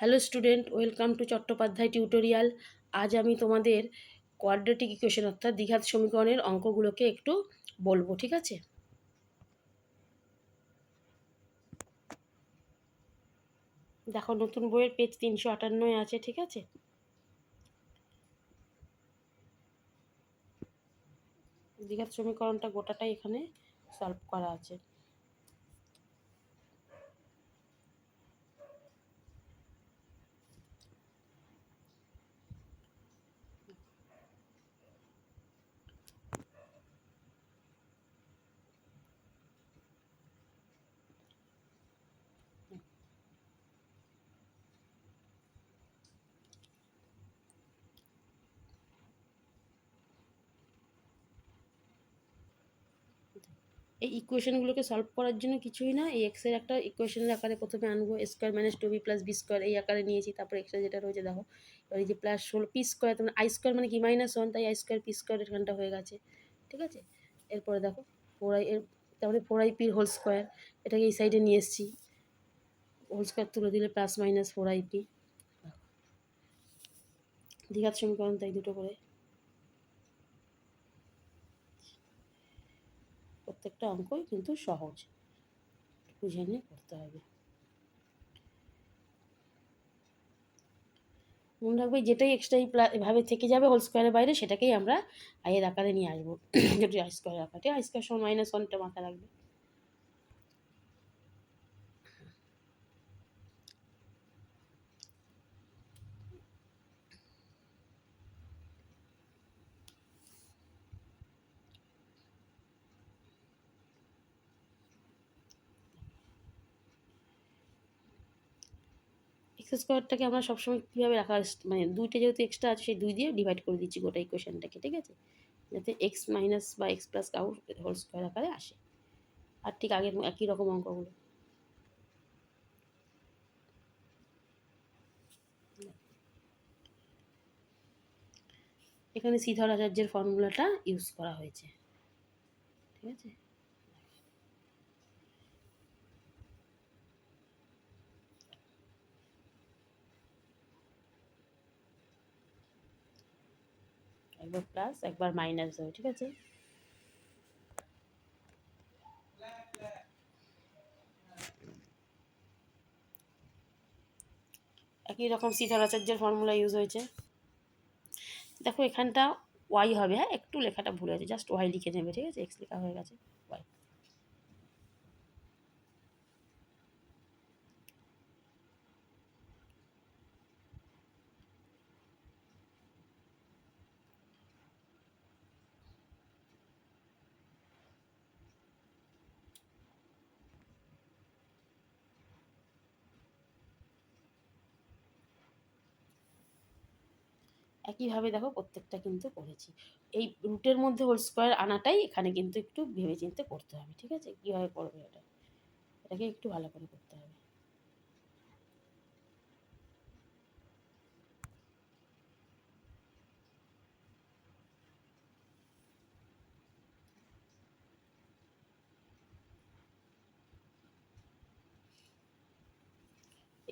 Hello student, welcome to Chattopadhyay tutorial. আজ আমি তোমাদের কোয়াড্রেটিক ইকুয়েশন অর্থাৎ দ্বিঘাত সমীকরণের অঙ্কগুলোকে একটু বলবো, ঠিক আছে? দেখো, নতুন বইয়ের পেজ 358 আছে, ঠিক আছে? দ্বিঘাত সমীকরণটা গোটাটাই এখানে সলভ করা আছে। এই ইকুয়েশনগুলোকে সলভ করার জন্য কিছুই না, এই এক্সের একটা ইকুয়েশনের আকারে প্রথমে আনবো। Square minus 2b plus B square এই আকারে নিয়েছি। তারপর এক্সট্রা যেটা রয়েছে দেখো, এবার এই যে প্লাস 16 পি স্কোয়ার, তোমার আই স্কোয়ার মানে কি -1, তাই আই স্কোয়ার পি স্কোয়ার এখানটা হয়ে গেছে, ঠিক আছে? এরপরে দেখো 4i এর, তারপরে 4ip হোল স্কোয়ার, এটাকে এই সাইডে নিয়ে এসেছি। হোল স্কোয়ার তুলে দিলে প্লাস মাইনাস 4ip। দ্বিঘাত সমীকরণ তাই দুটো করে, প্রত্যেকটা অঙ্কই কিন্তু সহজ, বুঝে নিয়ে করতে হবে। মনে রাখবে যেটাই এক্সট্রা এভাবে থেকে যাবে হোল স্কোয়ারের বাইরে, সেটাকেই আমরা আইয়ের আকারে নিয়ে আসবো। যেটি আই স্কোয়ারের আকারে, আই স্কোয়ার সমান -1টা মাথায় রাখবে। এক্স স্কোয়ারটাকে আমরা সবসময় কীভাবে রাখা, মানে দুইটা যেহেতু এক্সট্রা আছে, সেই 2 দিয়ে ডিভাইড করে দিচ্ছি গোটা ইকুয়েশনটাকে, ঠিক আছে? যাতে এক্স মাইনাস বা এক্স প্লাস হোল স্কোয়ার আকারে আসে। আর ঠিক আগের একই রকম অঙ্কগুলো। এখানে শ্রীধর আচার্যের ফর্মুলাটা ইউজ করা হয়েছে, ঠিক আছে? একবার প্লাস একবার মাইনাস হবে, ঠিক আছে? একই রকম শ্রীধর আচার্যের ফর্মুলা ইউজ হয়েছে। দেখো এখানটা ওয়াই হবে, হ্যাঁ একটু লেখাটা ভুল হয়েছে, জাস্ট ওয়াই লিখে নেবে, ঠিক আছে? এক্স লেখা হয়ে গেছে, ওয়াই। একইভাবে দেখো প্রত্যেকটা কিন্তু করেছি। এই রুটের মধ্যে হোল স্কোয়ার আনাটাই এখানে কিন্তু একটু ভেবেচিন্তে করতে হবে, ঠিক আছে? কীভাবে করবে এটা, এটাকে একটু ভালো করে করতে হবে।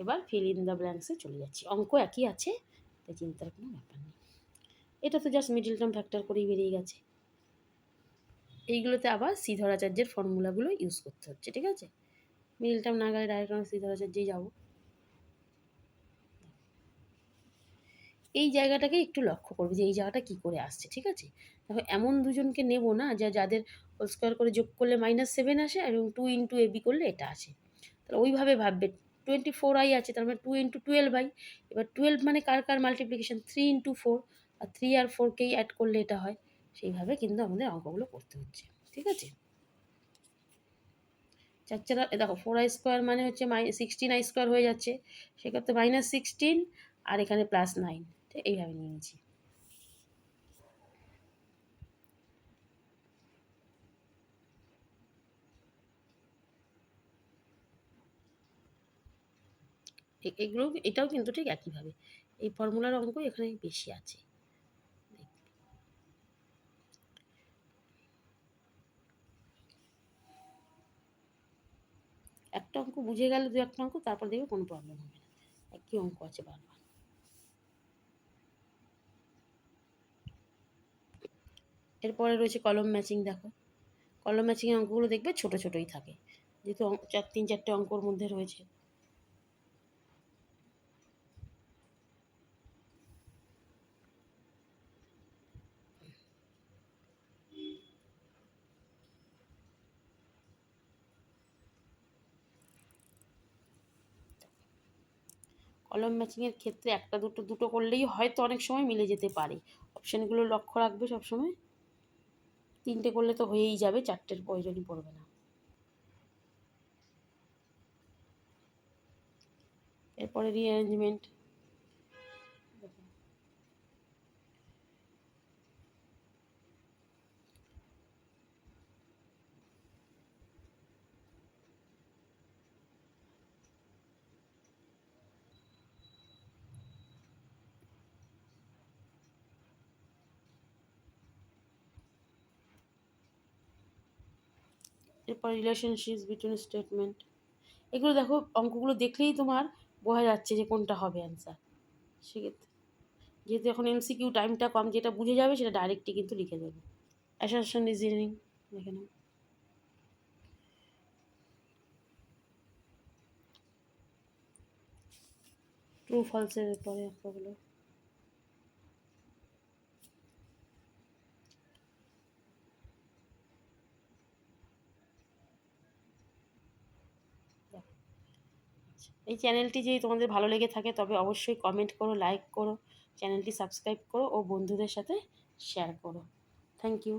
এবার ফিল ইন দ্য ব্ল্যাঙ্কসে চলে যাচ্ছি। অঙ্ক একই আছে, তাই চিন্তার কোনো ব্যাপার নেই। এটা তো জাস্ট মিডল টার্ম ফ্যাক্টর করেই বেরিয়ে গেছে। এইগুলোতে আবার শ্রীধর আচার্যের ফর্মুলাগুলো ইউজ করতে হচ্ছে, ঠিক আছে? মিডল টার্ম না গেলে ডাইরেক্ট আমরা শ্রীধর আচার্যেই যাবো। এই জায়গাটাকে একটু লক্ষ্য করবে যে এই জায়গাটা কী করে আসছে, ঠিক আছে? দেখো এমন দুজনকে নেব না যাদের হোল স্কোয়ার করে যোগ করলে -7 আসে এবং 2 ইন্টু এবি করলে এটা আসে। তাহলে ওইভাবে ভাববে। 24i আছে, তার মানে 2 ইন্টু 12i। এবার 12 মানে কার কার মাল্টিপ্লিকেশন, 3 ইন্টু 4, আর 3 আর 4কেই অ্যাড করলে এটা হয়। সেইভাবে কিন্তু আমাদের অঙ্কগুলো করতে হচ্ছে, ঠিক আছে? চার দেখো 4i স্কোয়ার মানে হচ্ছে 16i স্কোয়ার হয়ে যাচ্ছে, সেক্ষেত্রে -16 আর এখানে +9, ঠিক এইভাবে নিয়েছি। এগুলো এটাও কিন্তু ঠিক একইভাবে এই ফর্মুলার অঙ্ক এখানে বেশি আছে। একটা অঙ্ক বুঝে গেলে দু একটা অঙ্ক, তারপর দেখবে কোনো প্রবলেম হবে না। কি অঙ্ক আছে বারবার। এরপরে রয়েছে কলম ম্যাচিং। দেখো কলম ম্যাচিংয়ের অঙ্কগুলো দেখবে ছোটো ছোটোই থাকে, যেহেতু 3-4টে অঙ্কর মধ্যে রয়েছে। কলম ম্যাচিংয়ের ক্ষেত্রে একটা দুটো করলেই হয়তো অনেক সময় মিলে যেতে পারে। অপশানগুলো লক্ষ্য রাখবে সবসময়। 3টে করলে তো হয়েই যাবে, 4টের প্রয়োজনই পড়বে না। এরপরে রিঅ্যারেঞ্জমেন্ট। এরপর রিলেশনশিপস বিটুইন স্টেটমেন্ট। এগুলো দেখো অঙ্কগুলো দেখলেই তোমার বোঝা যাচ্ছে যে কোনটা হবে অ্যান্সার। সেক্ষেত্রে যেহেতু এখন এমসিকিউ টাইমটা কম, যেটা বুঝে যাবে সেটা ডাইরেক্টই কিন্তু লিখে দেবে। অ্যাসারশন রিজনিং দেখে নাও। ট্রু ফলসের পরে অঙ্কগুলো। এই চ্যানেলটি যদি তোমাদের ভালো লেগে থাকে তবে অবশ্যই কমেন্ট করো, লাইক করো, চ্যানেলটি সাবস্ক্রাইব করো ও বন্ধুদের সাথে শেয়ার করো। Thank you.